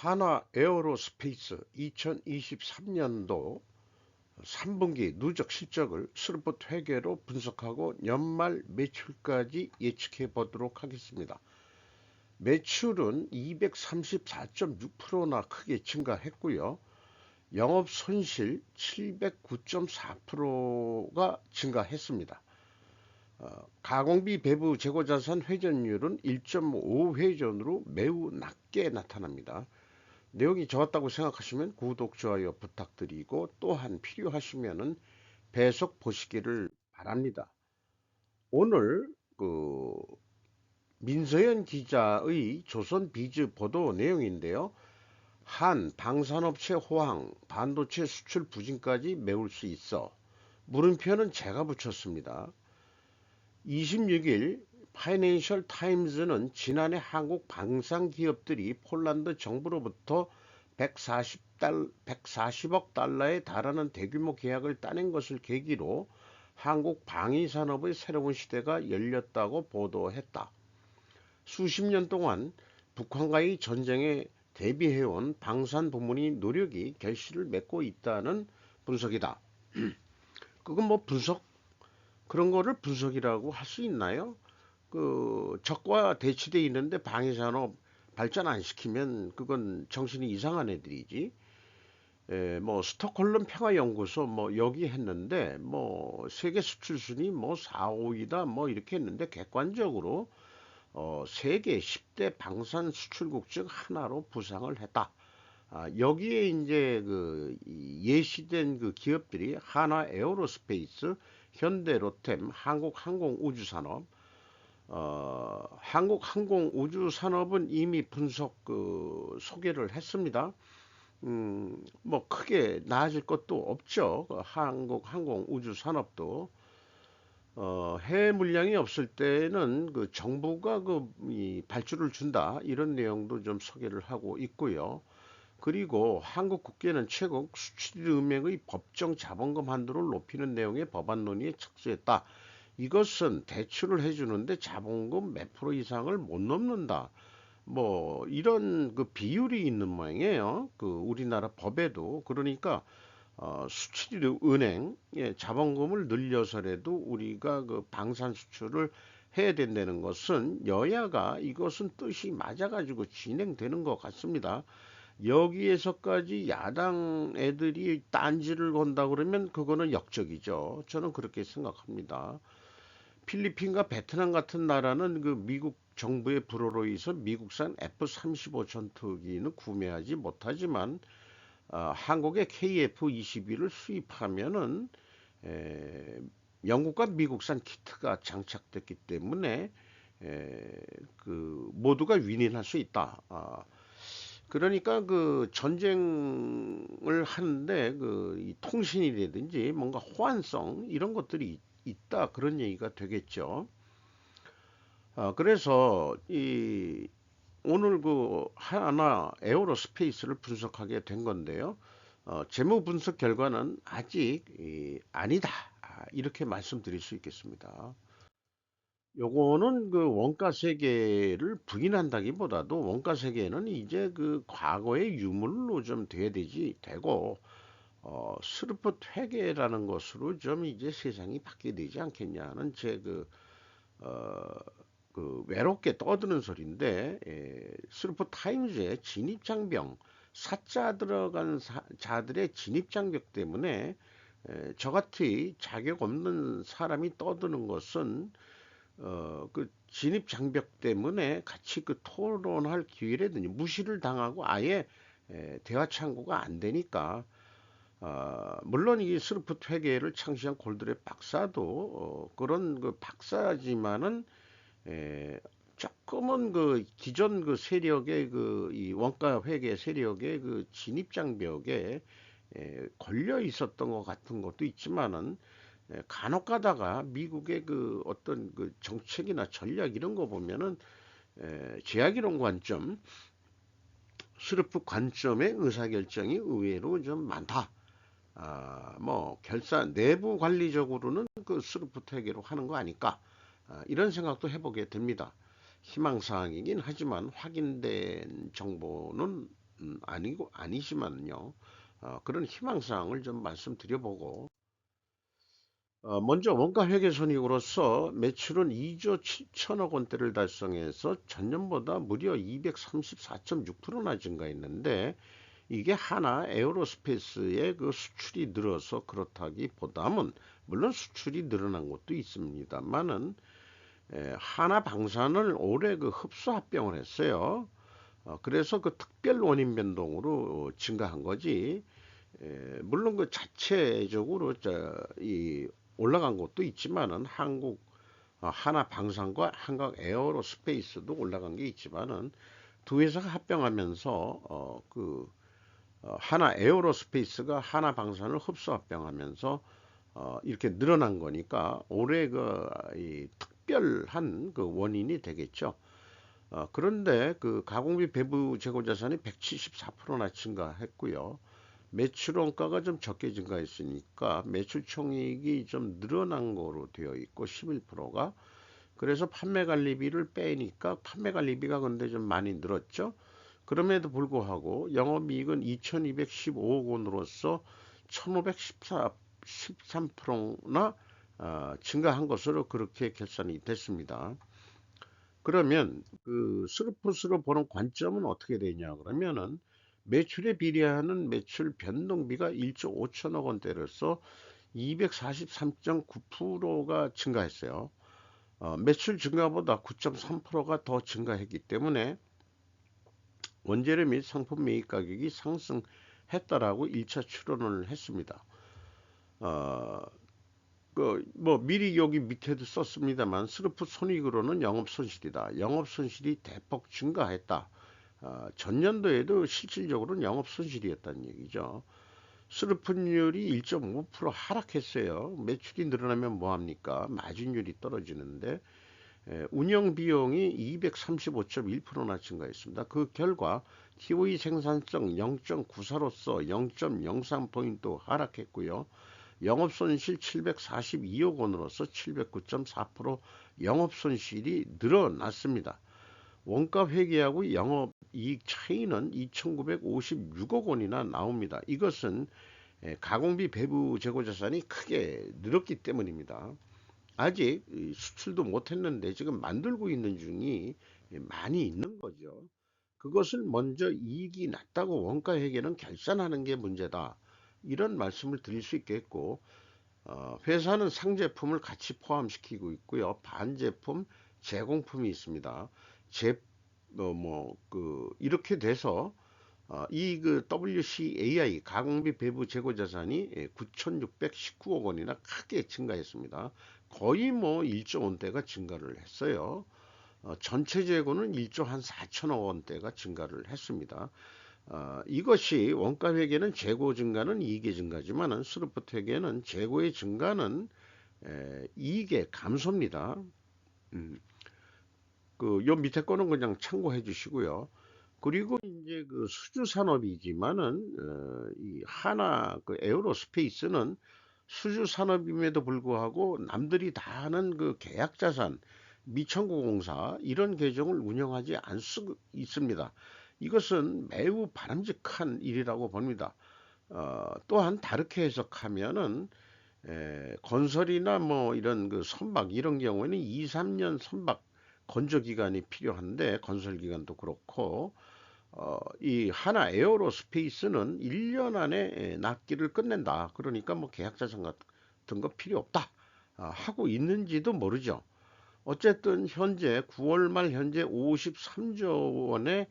하나 에어로스페이스 2023년도 3분기 누적 실적을 스루풋 회계로 분석하고 연말 매출까지 예측해 보도록 하겠습니다. 매출은 234.6%나 크게 증가했고요. 영업 손실 709.4%가 증가했습니다. 가공비 배부 재고자산 회전율은 1.5회전으로 매우 낮게 나타납니다. 내용이 좋았다고 생각하시면 구독, 좋아요 부탁드리고 또한 필요하시면은 배속 보시기를 바랍니다. 오늘 민서연 기자의 조선비즈 보도 내용인데요. 한 방산업체 호황, 반도체 수출 부진까지 메울 수 있어. 물음표는 제가 붙였습니다. 26일 파이낸셜 타임즈는 지난해 한국 방산 기업들이 폴란드 정부로부터 140억 달러에 달하는 대규모 계약을 따낸 것을 계기로 한국 방위산업의 새로운 시대가 열렸다고 보도했다. 수십 년 동안 북한과의 전쟁에 대비해온 방산 부문의 노력이 결실을 맺고 있다는 분석이다. 그건 뭐 그런 거를 분석이라고 할 수 있나요? 적과 대치돼 있는데 방위산업 발전 안 시키면 그건 정신이 이상한 애들이지. 뭐 스톡홀름 평화연구소 뭐 여기 했는데 뭐 세계 수출 순위 뭐 4, 5위다 뭐 이렇게 했는데 객관적으로 세계 10대 방산 수출국 중 하나로 부상을 했다. 여기에 이제 예시된 그 기업들이 하나 에어로스페이스, 현대 로템, 한국항공우주산업, 한국항공우주산업은 이미 분석 소개를 했습니다. 뭐 크게 나아질 것도 없죠. 한국항공우주산업도 해외 물량이 없을 때는 정부가 이 발주를 준다 이런 내용도 좀 소개를 하고 있고요. 그리고 한국 국회는 최근 수출 음액의 법정 자본금 한도를 높이는 내용의 법안 논의에 착수했다. 이것은 대출을 해주는데 자본금 몇 프로 이상을 못 넘는다. 뭐 이런 비율이 있는 모양이에요. 우리나라 법에도 그러니까 수출은행 자본금을 늘려서라도 우리가 방산 수출을 해야 된다는 것은 여야가 이것은 뜻이 맞아가지고 진행되는 것 같습니다. 여기에서까지 야당 애들이 딴지를 건다 그러면 그거는 역적이죠. 저는 그렇게 생각합니다. 필리핀과 베트남 같은 나라는 미국 정부의 불호로 인해서 미국산 F-35 전투기는 구매하지 못하지만 한국의 KF-21을 수입하면은 영국과 미국산 키트가 장착됐기 때문에 모두가 윈윈할 수 있다. 그러니까 전쟁을 하는데 이 통신이라든지 뭔가 호환성 이런 것들이 있다 그런 얘기가 되겠죠. 그래서 오늘 하나 에어로스페이스를 분석하게 된 건데요. 재무 분석 결과는 아직 아니다. 이렇게 말씀드릴 수 있겠습니다. 요거는 원가 세계를 부인한다기보다도 원가 세계는 이제 과거의 유물로 좀 돼야 되고 스루풋 회계라는 것으로 좀 이제 세상이 바뀌어야 되지 않겠냐는 제 어, 외롭게 떠드는 소리인데 스루풋 타임즈의 진입장벽 사자 들어간 자들의 진입장벽 때문에 저같이 자격 없는 사람이 떠드는 것은 진입 장벽 때문에 같이 토론할 기회라든지 무시를 당하고 아예 대화 창구가 안 되니까 물론 이 스루프트 회계를 창시한 골드의 박사도 그런 박사지만은 조금은 기존 세력의 이 원가 회계 세력의 진입 장벽에 걸려 있었던 것 같은 것도 있지만은 간혹 가다가 미국의 어떤 정책이나 전략 이런 거 보면은 제약이론 관점, 스루프 관점의 의사결정이 의외로 좀 많다. 뭐 내부 관리적으로는 스루프 회계로 하는 거 아닐까? 이런 생각도 해보게 됩니다. 희망사항이긴 하지만 확인된 정보는 아니지만요. 그런 희망사항을 좀 말씀드려보고, 먼저 원가 회계 손익으로서 매출은 2조 7천억 원대를 달성해서 전년보다 무려 234.6%나 증가했는데, 이게 하나 에어로스페이스의 그 수출이 늘어서 그렇다기보다는 물론 수출이 늘어난 것도 있습니다만은 하나 방산을 올해 그 흡수 합병을 했어요. 그래서 그 특별 원인 변동으로 증가한 거지. 물론 그 자체적으로 이 올라간 것도 있지만은 한국 하나 방산과 한국 에어로스페이스도 올라간 게 있지만은 두 회사가 합병하면서 하나 에어로스페이스가 하나 방산을 흡수 합병하면서 이렇게 늘어난 거니까 올해 이 특별한 그 원인이 되겠죠. 그런데 그 가공비 배부 재고 자산이 174%나 증가했고요. 매출 원가가 좀 적게 증가했으니까 매출 총액이 좀 늘어난 거로 되어 있고 11%가 그래서 판매 관리비를 빼니까 판매 관리비가 근데 좀 많이 늘었죠. 그럼에도 불구하고 영업이익은 2215억 원으로서 1513%나 증가한 것으로 그렇게 결산이 됐습니다. 그러면 그 스루풋으로 보는 관점은 어떻게 되냐 그러면은 매출에 비례하는 매출 변동비가 1조 5천억 원대로서 243.9%가 증가했어요. 매출 증가보다 9.3%가 더 증가했기 때문에 원재료 및 상품 매입 가격이 상승했다라고 1차 추론을 했습니다. 어, 뭐 미리 여기 밑에도 썼습니다만 스루프 손익으로는 영업 손실이다. 영업 손실이 대폭 증가했다. 전년도에도 실질적으로는 영업 손실이었다는 얘기죠. 스루프율이 1.5% 하락했어요. 매출이 늘어나면 뭐합니까? 마진율이 떨어지는데 운영 비용이 235.1%나 증가했습니다. 그 결과 TOE 생산성 0.94로서 0.03포인트 하락했고요. 영업손실 742억 원으로서 709.4% 영업손실이 늘어났습니다. 원가 회계하고 영업이익 차이는 2,956억 원이나 나옵니다. 이것은 가공비 배부 재고자산이 크게 늘었기 때문입니다. 아직 수출도 못했는데 지금 만들고 있는 중이 많이 있는 거죠. 그것을 먼저 이익이 낮다고 원가 회계는 결산하는 게 문제다. 이런 말씀을 드릴 수 있겠고 회사는 상제품을 같이 포함시키고 있고요. 반제품, 제공품이 있습니다. 이렇게 돼서 이 그 WCAI 가공비 배부 재고 자산이 9,619억 원이나 크게 증가했습니다. 거의 뭐 1조 원대가 증가를 했어요. 전체 재고는 1조 한 4천억 원대가 증가를 했습니다. 이것이 원가 회계는 재고 증가는 이익의 증가지만은 스루프트 회계는 재고의 증가는 이익의 감소입니다. 요 밑에 거는 그냥 참고해 주시고요. 그리고 이제 그 수주 산업이지만은 이 하나 그 에어로스페이스는 수주 산업임에도 불구하고 남들이 다 하는 그 계약 자산 미청구공사 이런 계정을 운영하지 않을 수 있습니다. 이것은 매우 바람직한 일이라고 봅니다. 또한 다르게 해석하면은 건설이나 뭐 이런 그 선박 이런 경우에는 2, 3년 선박 건조 기간이 필요한데 건설 기간도 그렇고 이 하나 에어로스페이스는 1년 안에 납기를 끝낸다. 그러니까 뭐 계약 자산 같은 거 필요 없다. 하고 있는지도 모르죠. 어쨌든 현재 9월 말 현재 53조 원의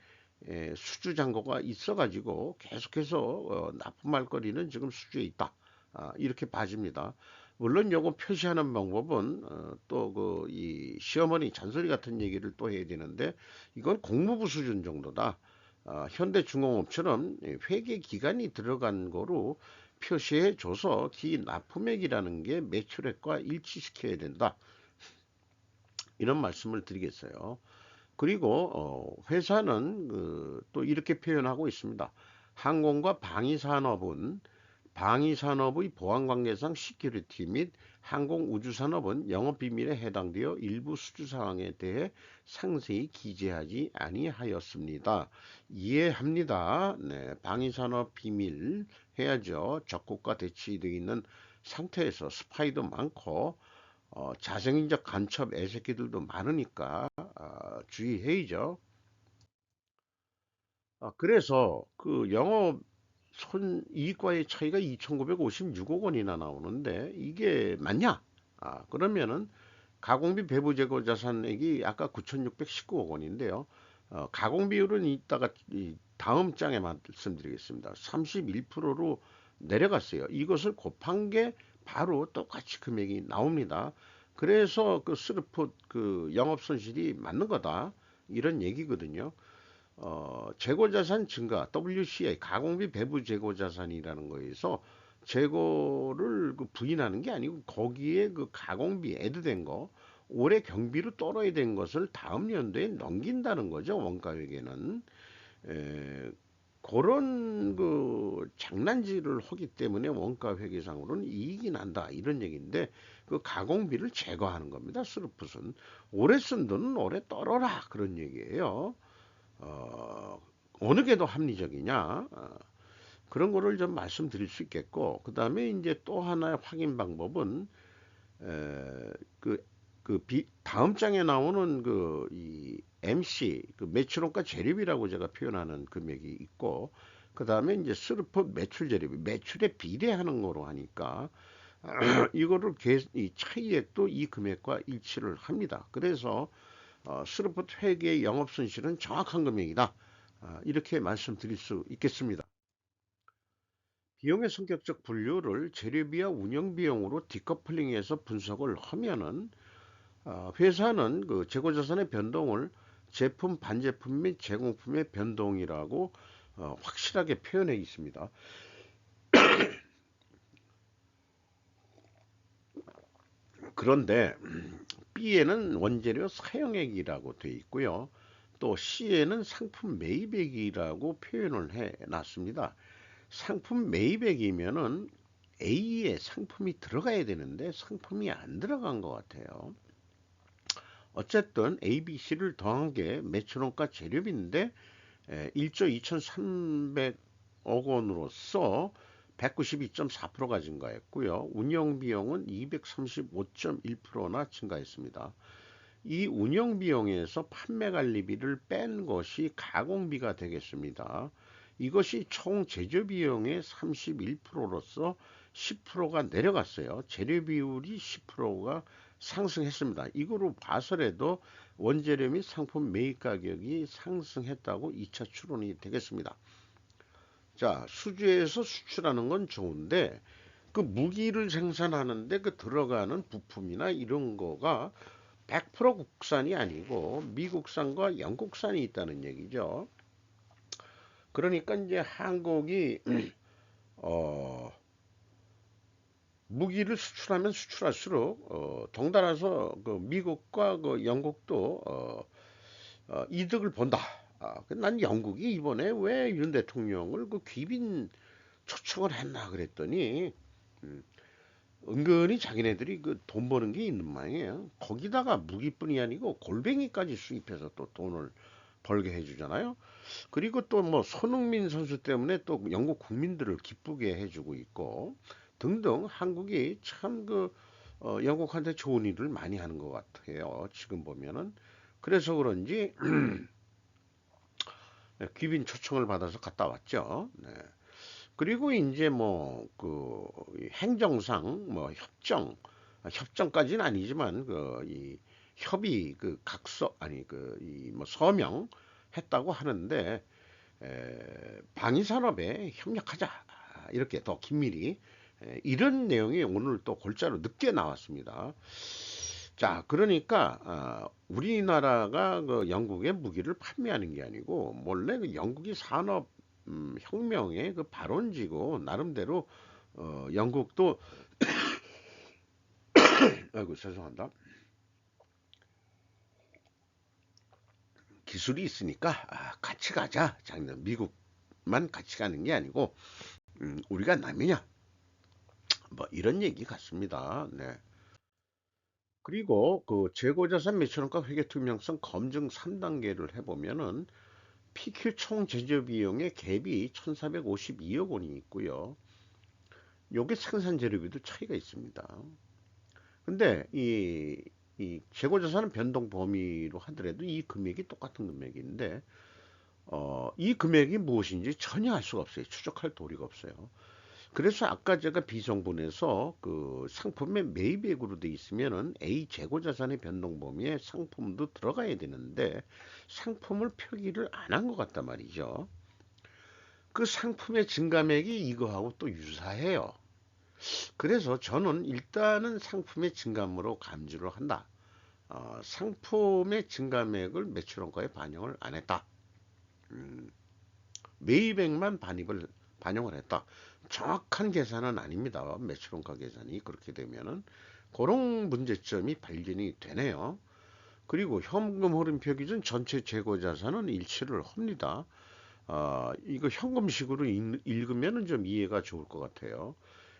수주 잔고가 있어가지고 계속해서 납품할 거리는 지금 수주에 있다. 이렇게 봐집니다. 물론 요거 표시하는 방법은 또 그 이 시어머니 잔소리 같은 얘기를 또 해야 되는데 이건 공무부 수준 정도다. 현대중공업처럼 회계 기간이 들어간 거로 표시해 줘서 기 납품액이라는 게 매출액과 일치시켜야 된다. 이런 말씀을 드리겠어요. 그리고 회사는 또 이렇게 표현하고 있습니다. 항공과 방위산업은 방위산업의 보안관계상 시큐리티 및 항공우주산업은 영업비밀에 해당되어 일부 수주사항에 대해 상세히 기재하지 아니하였습니다. 이해합니다. 네, 방위산업 비밀 해야죠. 적국과 대치되어 있는 상태에서 스파이도 많고 자생인적 간첩 애새끼들도 많으니까 주의해야죠. 그래서 그 영업 손이익과의 차이가 2,956억 원이나 나오는데 이게 맞냐? 그러면은 가공비 배부 재고 자산액이 아까 9,619억 원인데요. 가공 비율은 이따가 다음 장에 말씀드리겠습니다. 31%로 내려갔어요. 이것을 곱한 게 바로 똑같이 금액이 나옵니다. 그래서 그 스르폿 그 영업 손실이 맞는 거다. 이런 얘기거든요. 재고자산 증가, WCI, 가공비 배부 재고자산이라는 거에서 재고를 그 부인하는 게 아니고 거기에 그 가공비 애드된 거, 올해 경비로 떨어야 된 것을 다음 연도에 넘긴다는 거죠, 원가회계는. 에, 그런 그 장난질을 하기 때문에 원가회계상으로는 이익이 난다 이런 얘기인데 그 가공비를 제거하는 겁니다. 스르풋은 올해 쓴 돈은 올해 떨어라 그런 얘기예요. 어, 어느 게 더 합리적이냐? 그런 거를 좀 말씀드릴 수 있겠고, 그 다음에 이제 또 하나의 확인 방법은, 그, 다음 장에 나오는 이 MC, 그 매출원가 재료비라고 제가 표현하는 금액이 있고, 그 다음에 이제 스르폿 매출 재료비, 매출에 비례하는 거로 하니까, 이거를 이 차이액도 이 금액과 일치를 합니다. 그래서 스루풋 회계의 영업손실은 정확한 금액이다. 이렇게 말씀드릴 수 있겠습니다. 비용의 성격적 분류를 재료비와 운영비용으로 디커플링해서 분석을 하면은 회사는 그 재고자산의 변동을 제품, 반제품 및 제공품의 변동이라고 확실하게 표현해 있습니다. 그런데 B에는 원재료 사용액이라고 되어 있고요. 또 C에는 상품 매입액이라고 표현을 해 놨습니다. 상품 매입액이면은 A에 상품이 들어가야 되는데 상품이 안 들어간 것 같아요. 어쨌든 A, B, C를 더한 게 매출원가 재료비인데 1조 2,300억 원으로서 192.4%가 증가했고요. 운영비용은 235.1%나 증가했습니다. 이 운영비용에서 판매관리비를 뺀 것이 가공비가 되겠습니다. 이것이 총 제조비용의 31%로서 10%가 내려갔어요. 재료 비율이 10%가 상승했습니다. 이거로 봐서라도 원재료 및 상품 매입 가격이 상승했다고 2차 추론이 되겠습니다. 자, 수주에서 수출하는 건 좋은데 그 무기를 생산하는데 그 들어가는 부품이나 이런 거가 100% 국산이 아니고 미국산과 영국산이 있다는 얘기죠. 그러니까 이제 한국이 어, 무기를 수출하면 수출할수록 덩달아서 그 미국과 그 영국도 이득을 본다. 난 영국이 이번에 왜 윤 대통령을 그 귀빈 초청을 했나 그랬더니 음, 은근히 자기네들이 그 돈 버는 게 있는 모양이에요. 거기다가 무기뿐이 아니고 골뱅이까지 수입해서 또 돈을 벌게 해주잖아요. 그리고 또 뭐 손흥민 선수 때문에 또 영국 국민들을 기쁘게 해주고 있고 등등 한국이 참 그 영국한테 좋은 일을 많이 하는 것 같아요. 지금 보면은 그래서 그런지 귀빈 초청을 받아서 갔다 왔죠. 네. 그리고 이제 뭐 그 행정상 뭐 협정까지는 아니지만 그 이 협의 그 각서 아니 그 이 뭐 서명 했다고 하는데 방위산업에 협력하자 이렇게 더 긴밀히 이런 내용이 오늘 또 골자로 늦게 나왔습니다. 자, 그러니까 우리나라가 그 영국에 무기를 판매하는 게 아니고 원래 그 영국이 산업 혁명의 그 발원지고 나름대로 영국도 아이고 죄송합니다. 기술이 있으니까 같이 가자. 장난 미국만 같이 가는 게 아니고 우리가 남이냐 뭐 이런 얘기 같습니다. 네. 그리고 그 재고자산 매출원가 회계 투명성 검증 3단계를 해보면은 PQ 총 제조 비용의 갭이 1452억 원이 있고요. 요게 생산 재료비도 차이가 있습니다. 근데 이 재고자산은 변동 범위로 하더라도 이 금액이 똑같은 금액인데 이 금액이 무엇인지 전혀 알 수가 없어요. 추적할 도리가 없어요. 그래서 아까 제가 비성분에서 그 상품의 매입액으로 돼 있으면은 A 재고자산의 변동 범위에 상품도 들어가야 되는데 상품을 표기를 안 한 것 같단 말이죠. 그 상품의 증가액이 이거하고 또 유사해요. 그래서 저는 일단은 상품의 증감으로 감지를 한다. 상품의 증감액을 매출원가에 반영을 안 했다. 매입액만 반영을 했다. 정확한 계산은 아닙니다. 매출원가 계산이 그렇게 되면은 그런 문제점이 발견이 되네요. 그리고 현금 흐름 표기준 전체 재고 자산은 일치를 합니다. 이거 현금식으로 읽으면 좀 이해가 좋을 것 같아요.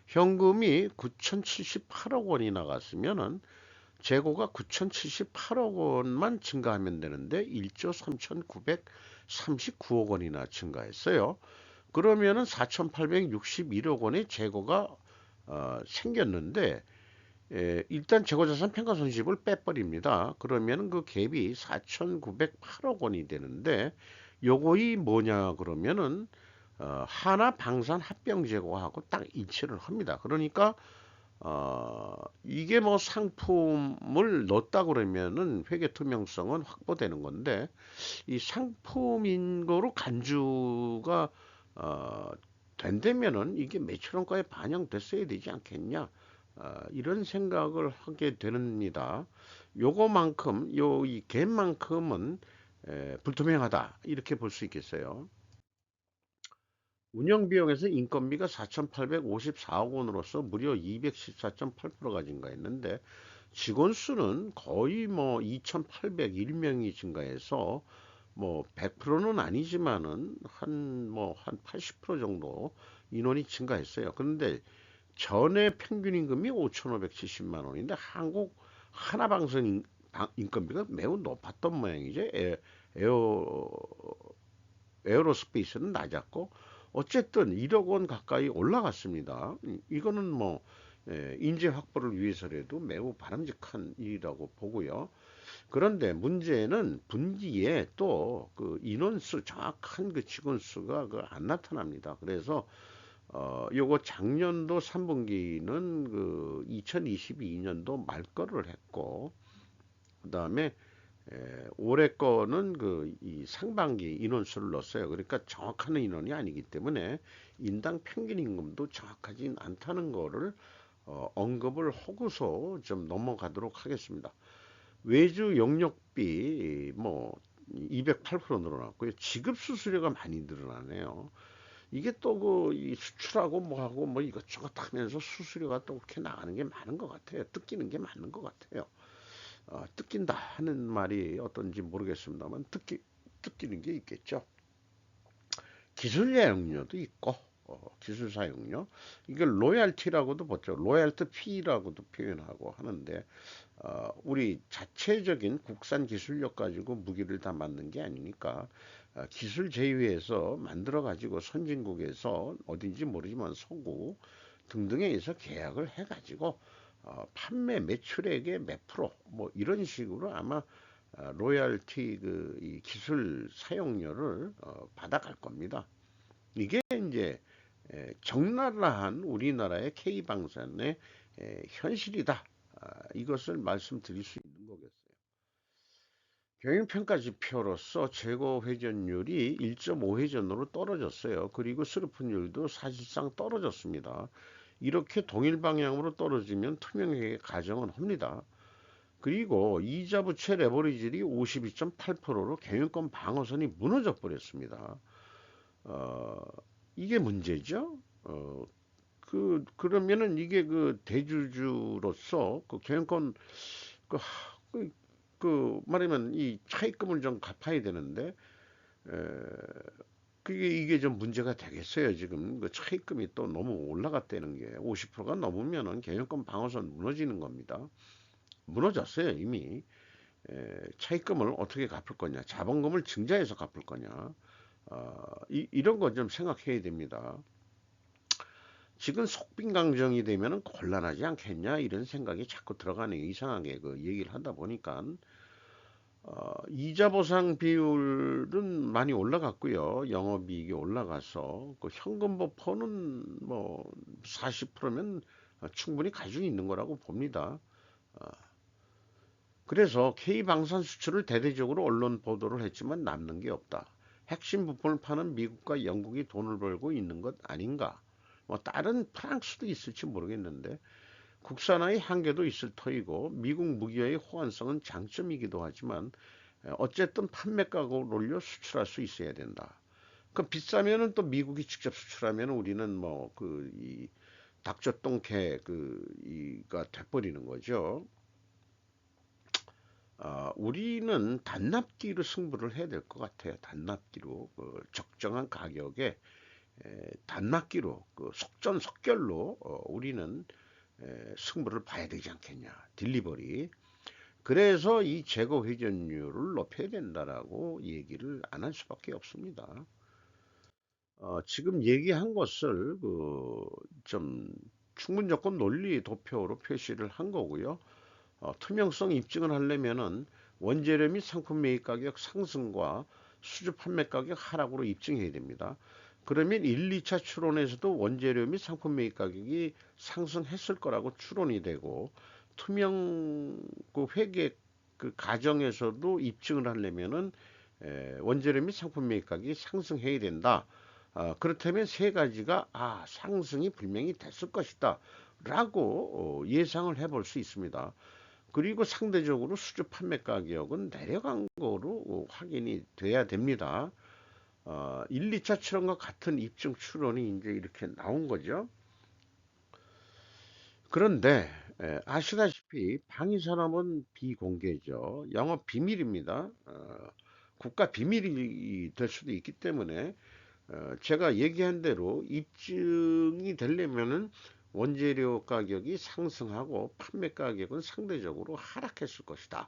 현금이 9,078억 원이 나갔으면은 재고가 9,078억 원만 증가하면 되는데 1조 3,939억 원이나 증가했어요. 그러면은 4,861억 원의 재고가 생겼는데 일단 재고자산 평가손실을 빼버립니다. 그러면 그 갭이 4,908억 원이 되는데 요거이 뭐냐 그러면은 하나 방산 합병 재고하고 딱 일치를 합니다. 그러니까 이게 뭐 상품을 넣었다 그러면은 회계 투명성은 확보되는 건데 이 상품인 거로 간주가 어, 된다면은 이게 매출원가에 반영됐어야 되지 않겠냐 이런 생각을 하게 됩니다. 요거만큼 요 이 갭만큼은 불투명하다 이렇게 볼 수 있겠어요. 운영 비용에서 인건비가 4,854억 원으로서 무려 214.8%가 증가했는데 직원 수는 거의 뭐 2,801명이 증가해서 뭐 100%는 아니지만은 한 80% 정도 인원이 증가했어요. 그런데 전에 평균 임금이 5,570만 원인데 한국 하나방송 인건비가 매우 높았던 모양이죠. 에어 에어로스페이스는 낮았고 어쨌든 1억 원 가까이 올라갔습니다. 이거는 뭐 인재 확보를 위해서라도 매우 바람직한 일이라고 보고요. 그런데 문제는 분기에 또 그 인원수 정확한 그 직원 수가 그안 나타납니다. 그래서 요거 작년도 3분기는 그 2022년도 말 거를 했고 그다음에 올해 거는 그 이 상반기 인원수를 넣었어요. 그러니까 정확한 인원이 아니기 때문에 인당 평균 임금도 정확하진 않다는 거를 언급을 하고서 좀 넘어가도록 하겠습니다. 외주 용역비 뭐 208% 늘어났고요. 지급 수수료가 많이 늘어나네요. 이게 또 그 수출하고 뭐하고 뭐 이것저것 하면서 수수료가 또 그렇게 나가는 게 많은 것 같아요. 뜯기는 게 맞는 것 같아요. 뜯긴다 하는 말이 어떤지 모르겠습니다만 뜯기는 게 있겠죠. 기술 사용료도 있고 기술 사용료 이걸 로얄티라고도 보죠. 로얄티 피라고도 표현하고 하는데 우리 자체적인 국산 기술력 가지고 무기를 다 만든 게 아니니까 기술 제휴해서 만들어 가지고 선진국에서 어딘지 모르지만 서구 등등에서 계약을 해 가지고 판매 매출액의 몇 프로 뭐 이런 식으로 아마 로열티 이 기술 사용료를 받아갈 겁니다. 이게 이제 적나라한 우리나라의 K방산의 현실이다. 이것을 말씀드릴 수 있는 거겠어요. 경영평가 지표로서 재고 회전율이 1.5회전으로 떨어졌어요. 그리고 슬픈율도 사실상 떨어졌습니다. 이렇게 동일 방향으로 떨어지면 투명하게 가정은 합니다. 그리고 이자 부채 레버리지율이 52.8%로 경영권 방어선이 무너져 버렸습니다. 어, 이게 문제죠. 그러면은 이게 그 대주주로서 그 경영권 그, 그, 말하면 이 차입금을 좀 갚아야 되는데 에, 그게 이게 좀 문제가 되겠어요. 지금 그 차입금이 또 너무 올라갔다는 게 50%가 넘으면은 경영권 방어선 무너지는 겁니다. 무너졌어요, 이미. 차입금을 어떻게 갚을 거냐, 자본금을 증자해서 갚을 거냐, 이런 거 좀 생각해야 됩니다. 지금 속빈강정이 되면 곤란하지 않겠냐 이런 생각이 자꾸 들어가네요. 이상하게 그 얘기를 하다 보니까 이자 보상 비율은 많이 올라갔고요. 영업이익이 올라가서 그 현금 버퍼는 뭐 40%면 충분히 가지고 있는 거라고 봅니다. 그래서 K방산 수출을 대대적으로 언론 보도를 했지만 남는 게 없다. 핵심 부품을 파는 미국과 영국이 돈을 벌고 있는 것 아닌가? 뭐 다른 프랑스도 있을지 모르겠는데 국산화의 한계도 있을 터이고 미국 무기의 호환성은 장점이기도 하지만 어쨌든 판매가를 올려 수출할 수 있어야 된다. 그 비싸면은 또 미국이 직접 수출하면 우리는 뭐 그 이 닥저똥개 그 이가 돼버리는 거죠. 우리는 단납기로 승부를 해야 될 것 같아요. 단납기로 적정한 가격에 단납기로 속전속결로 우리는 승부를 봐야 되지 않겠냐. 딜리버리. 그래서 이 재고 회전율을 높여야 된다라고 얘기를 안 할 수밖에 없습니다. 지금 얘기한 것을 좀 충분 조건 논리 도표로 표시를 한 거고요. 투명성 입증을 하려면은 원재료 및 상품 매입 가격 상승과 수주 판매 가격 하락으로 입증해야 됩니다. 그러면 1, 2차 추론에서도 원재료 및 상품 매입 가격이 상승했을 거라고 추론이 되고 투명 그 회계 그 가정에서도 입증을 하려면은 원재료 및 상품 매입 가격이 상승해야 된다. 그렇다면 세 가지가 상승이 분명히 됐을 것이다 라고 예상을 해볼 수 있습니다. 그리고 상대적으로 수주 판매 가격은 내려간 거로 확인이 돼야 됩니다. 1, 2차 추론과 같은 입증 추론이 이제 이렇게 나온 거죠. 그런데 아시다시피 방위산업은 비공개죠. 영업 비밀입니다. 국가 비밀이 될 수도 있기 때문에 제가 얘기한 대로 입증이 되려면은 원재료 가격이 상승하고 판매 가격은 상대적으로 하락했을 것이다.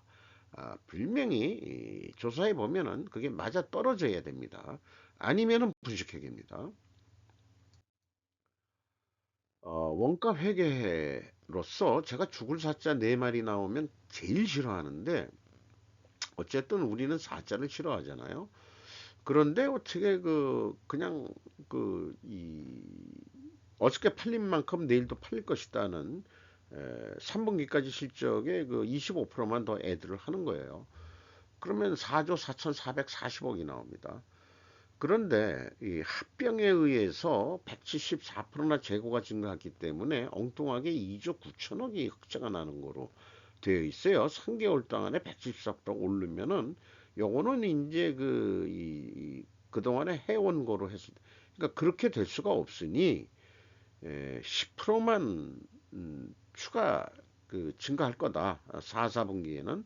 분명히 조사해 보면은 그게 맞아 떨어져야 됩니다. 아니면은 분식회계입니다. 원가 회계로서 제가 죽을 사자 네 마리 나오면 제일 싫어하는데 어쨌든 우리는 사자를 싫어하잖아요. 그런데 어떻게 그냥 이 어저께 팔린 만큼 내일도 팔릴 것이다는 3분기까지 실적의 그 25%만 더 애들을 하는 거예요. 그러면 4조 4,440억이 나옵니다. 그런데 이 합병에 의해서 174%나 재고가 증가했기 때문에 엉뚱하게 2조 9천억이 흑자가 나는 거로 되어 있어요. 3개월 동안에 174% 오르면은 요거는 이제 그동안에 해온 거로 해서 그러니까 그렇게 될 수가 없으니 10%만 추가 증가할 거다. 4분기에는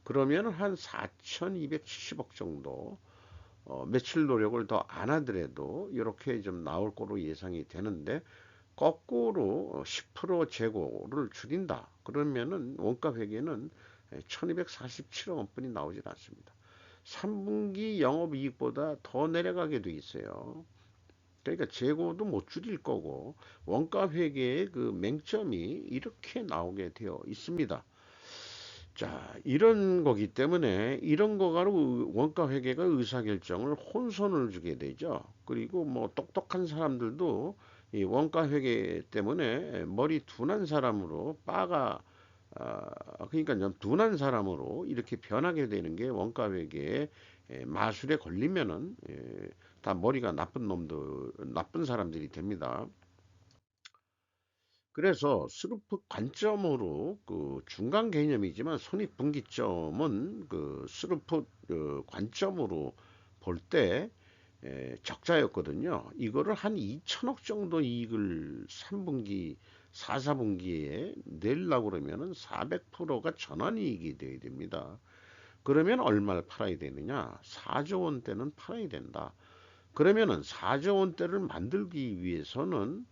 그러면 한 4,270억 정도 매출 노력을 더 안 하더라도 이렇게 좀 나올 거로 예상이 되는데 거꾸로 10% 재고를 줄인다. 그러면은 원가 회계는 1247억 원뿐이 나오질 않습니다. 3분기 영업이익보다 더 내려가게 돼 있어요. 그러니까 재고도 못 줄일 거고 원가 회계의 그 맹점이 이렇게 나오게 되어 있습니다. 자, 이런 거기 때문에 이런 거가로 원가 회계가 의사결정을 혼선을 주게 되죠. 그리고 뭐 똑똑한 사람들도 이 원가 회계 때문에 머리 둔한 사람으로 그러니까 좀 둔한 사람으로 이렇게 변하게 되는 게 원가 회계의 마술에 걸리면은 다 머리가 나쁜 놈들, 나쁜 사람들이 됩니다. 그래서 스루프 관점으로 중간 개념이지만 손익분기점은 스루프 관점으로 볼 때 적자였거든요. 이거를 한 2천억 정도 이익을 3분기, 4, 4분기에 내려고 그러면은 400%가 전환이익이 돼야 됩니다. 그러면 얼마를 팔아야 되느냐? 4조 원대는 팔아야 된다. 그러면은 4조 원대를 만들기 위해서는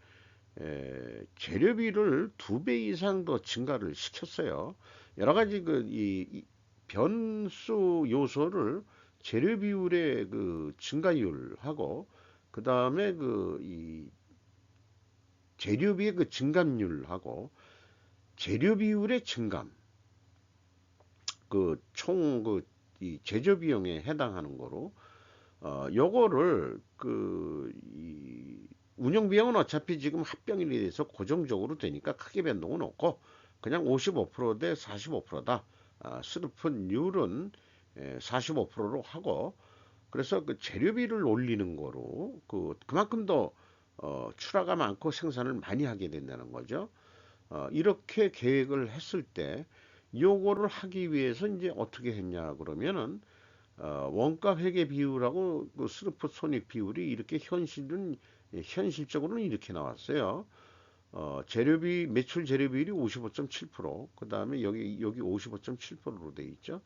재료비를 2배 이상 더 증가를 시켰어요. 여러 가지 이 변수 요소를 재료 비율의 그 증가율하고 그 다음에 그 이 재료비의 그 증감률하고 재료 비율의 증감 그 총 이 제조 비용에 해당하는 거로 요거를 이 운영 비용은 어차피 지금 합병일에 대해서 고정적으로 되니까 크게 변동은 없고 그냥 55%대 45%다. 수르픈율은 45%로 하고 그래서 그 재료비를 올리는 거로 그만큼 더 출하가 많고 생산을 많이 하게 된다는 거죠. 이렇게 계획을 했을 때 요거를 하기 위해서 이제 어떻게 했냐 그러면은 원가 회계 비율하고 그 스루프 손익 비율이 이렇게 현실적으로는 이렇게 나왔어요. 재료비 매출 재료비율이 55.7%, 그 다음에 여기 55.7%로 돼 있죠.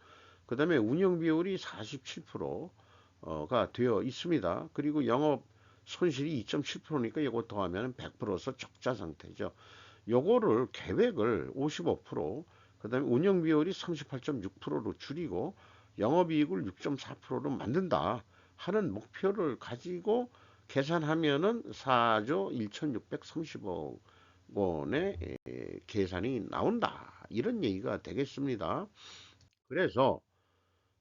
그 다음에 운영 비율이 47%가 되어 있습니다. 그리고 영업 손실이 2.7%니까 이거 더하면 100%서 적자 상태죠. 요거를 계획을 55%, 그 다음에 운영 비율이 38.6%로 줄이고 영업이익을 6.4%로 만든다 하는 목표를 가지고 계산하면은 4조 1630억 원의 계산이 나온다. 이런 얘기가 되겠습니다. 그래서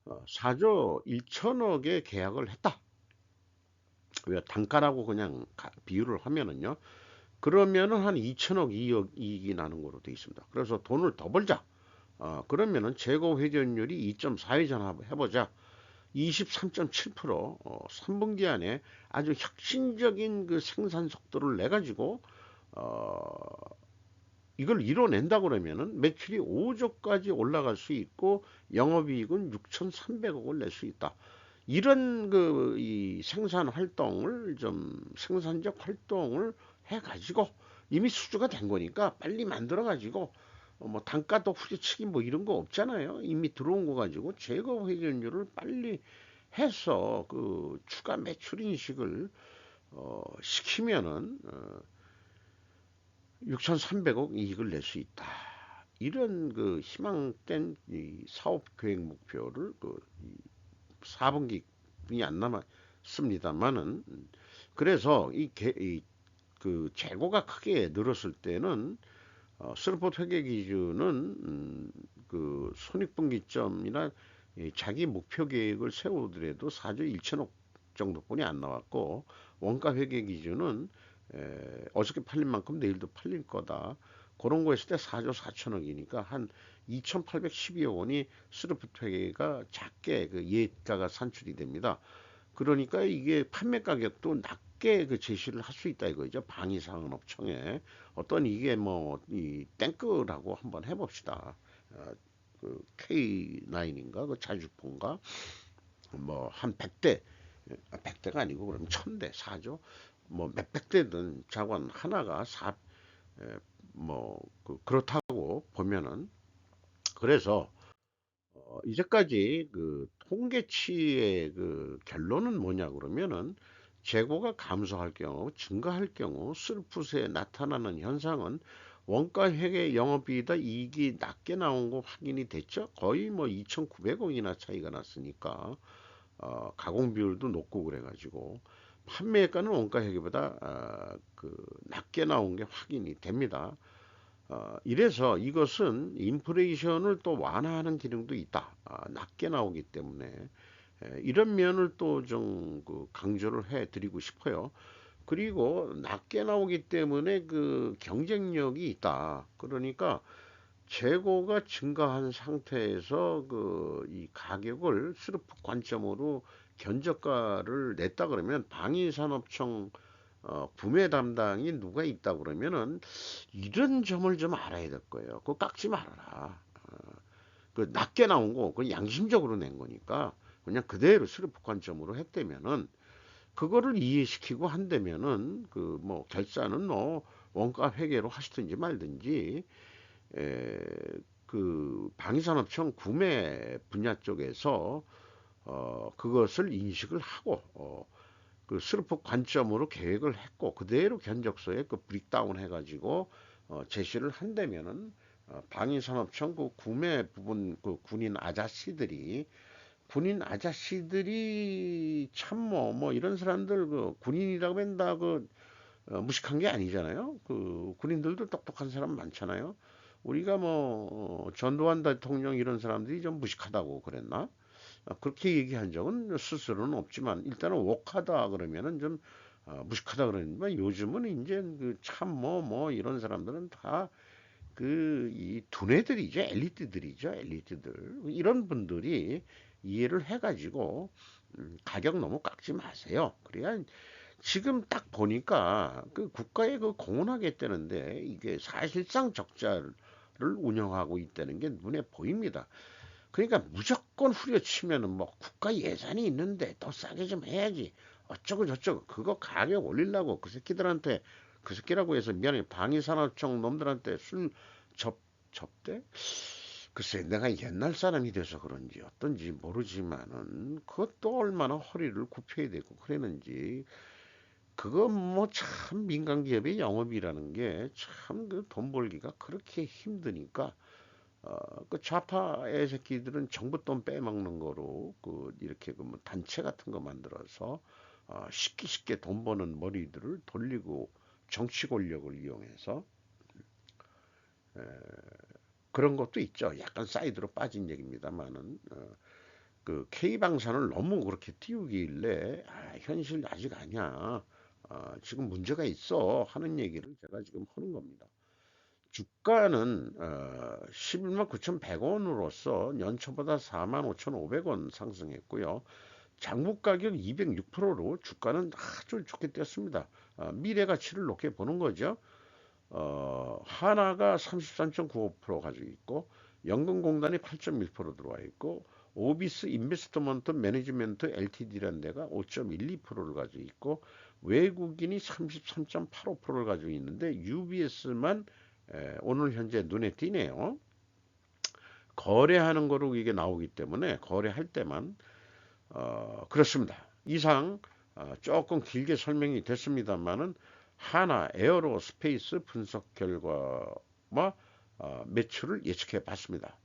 4조 1천억의 계약을 했다. 왜 단가라고 그냥 비유를 하면은요. 그러면은 한 2천억 이억 이익이 나는 거로 되어 있습니다. 그래서 돈을 더 벌자. 그러면은 재고 회전율이 2.4회전 해보자. 23.7% 3분기 안에 아주 혁신적인 그 생산 속도를 내 가지고 어, 이걸 이뤄낸다 그러면은 매출이 5조까지 올라갈 수 있고 영업이익은 6,300억을 낼 수 있다. 이런 이 생산 활동을 좀 생산적 활동을 해가지고 이미 수주가 된 거니까 빨리 만들어가지고 뭐 단가도 후려치기 뭐 이런 거 없잖아요. 이미 들어온 거 가지고 재고 회전율을 빨리 해서 그 추가 매출 인식을 시키면은 6,300억 이익을 낼 수 있다. 이런 그 희망된 이 사업 계획 목표를 4분기뿐이 안 남았습니다만은 그래서 그 재고가 크게 늘었을 때는 스루포트 회계 기준은 그 손익분기점이나 자기 목표 계획을 세우더라도 4조 1천억 정도뿐이 안 나왔고 원가 회계 기준은 어저께 팔린 만큼 내일도 팔릴 거다. 그런 거 했을 때 4조 4천억이니까 한 2,812억 원이 스루포트 회계가 작게 그 예가가 산출이 됩니다. 그러니까 이게 판매 가격도 낮게 그 제시를 할 수 있다 이거죠. 방위산업청에 어떤 이게 뭐 이 땡크라고 한번 해봅시다. 그 K9인가 그 자주포인가 뭐 한 100대 100대가 아니고 그러면 1000대 사죠. 뭐 몇백 대든 자관 하나가 그렇다고 보면은 그래서 이제까지 그 통계치의 그 결론은 뭐냐 그러면은 재고가 감소할 경우, 증가할 경우 슬프스에 나타나는 현상은 원가 회계 영업이익이다 이익이 낮게 나온 거 확인이 됐죠. 거의 뭐 2,900억이나 차이가 났으니까 가공 비율도 높고 그래가지고 판매가는 원가 회계보다 그 낮게 나온 게 확인이 됩니다. 이래서 이것은 인플레이션을 또 완화하는 기능도 있다. 낮게 나오기 때문에 이런 면을 또 좀 강조를 해 드리고 싶어요. 그리고 낮게 나오기 때문에 그 경쟁력이 있다. 그러니까 재고가 증가한 상태에서 이 가격을 수르프 관점으로 견적가를 냈다 그러면 방위산업청 구매 담당이 누가 있다 그러면은 이런 점을 좀 알아야 될 거예요. 그거 깎지 말아라. 그 낮게 나온 거, 그 양심적으로 낸 거니까 그냥 그대로 수르프 관점으로 했다면은 그거를 이해시키고 한다면은 그 뭐 결산은 뭐 원가 회계로 하시든지 말든지 에, 그 방위산업청 구매 분야 쪽에서 그것을 인식을 하고 그 스루프 관점으로 계획을 했고 그대로 견적서에 그 브릭다운 해가지고 제시를 한다면은 방위산업청 그 구매 부분 그 군인 아저씨들이 참 뭐 이런 사람들 그 군인이라고 맨다 그 무식한 게 아니잖아요. 그 군인들도 똑똑한 사람 많잖아요. 우리가 뭐 전두환 대통령 이런 사람들이 좀 무식하다고 그랬나? 그렇게 얘기한 적은 스스로는 없지만 일단은 웍하다 그러면은 좀 무식하다 그러는데 요즘은 이제 그 참 뭐 이런 사람들은 다 그 이 두뇌들이죠. 엘리트들이죠. 엘리트들. 이런 분들이 이해를 해가지고 가격 너무 깎지 마세요. 그래야 지금 딱 보니까 그 국가에 그 공헌하겠다는데 이게 사실상 적자를 운영하고 있다는 게 눈에 보입니다. 그러니까 무조건 후려치면은 뭐 국가 예산이 있는데 더 싸게 좀 해야지 어쩌고 저쩌고 그거 가격 올리려고 그 새끼들한테 그 새끼라고 해서 미안해 방위산업청 놈들한테 술 접 접대? 글쎄 내가 옛날 사람이 돼서 그런지 어떤지 모르지만은 그것도 얼마나 허리를 굽혀야 되고 그랬는지 그거 뭐 참 민간 기업의 영업이라는 게 참 그 돈 벌기가 그렇게 힘드니까 그 좌파의 새끼들은 정부 돈 빼먹는 거로 그 이렇게 그 뭐 단체 같은 거 만들어서 쉽게 돈 버는 머리들을 돌리고 정치 권력을 이용해서 그런 것도 있죠. 약간 사이드로 빠진 얘기입니다만은 그 K방산을 너무 그렇게 띄우길래 현실 아직 아니야. 지금 문제가 있어 하는 얘기를 제가 지금 하는 겁니다. 주가는 11만 9,100원으로서 연초보다 4만 5,500원 상승했고요. 장부 가격 206%로 주가는 아주 좋게 뛰었습니다. 미래 가치를 높게 보는 거죠. 하나가 33.95% 가지고 있고 연금공단이 8.1% 들어와 있고 오비스 인베스트먼트 매니지먼트 LTD라는 데가 5.12%를 가지고 있고 외국인이 33.85%를 가지고 있는데 UBS만 오늘 현재 눈에 띄네요. 거래하는 거로 이게 나오기 때문에 거래할 때만 그렇습니다. 이상 조금 길게 설명이 됐습니다만은 하나 에어로스페이스 분석 결과와 매출을 예측해 봤습니다.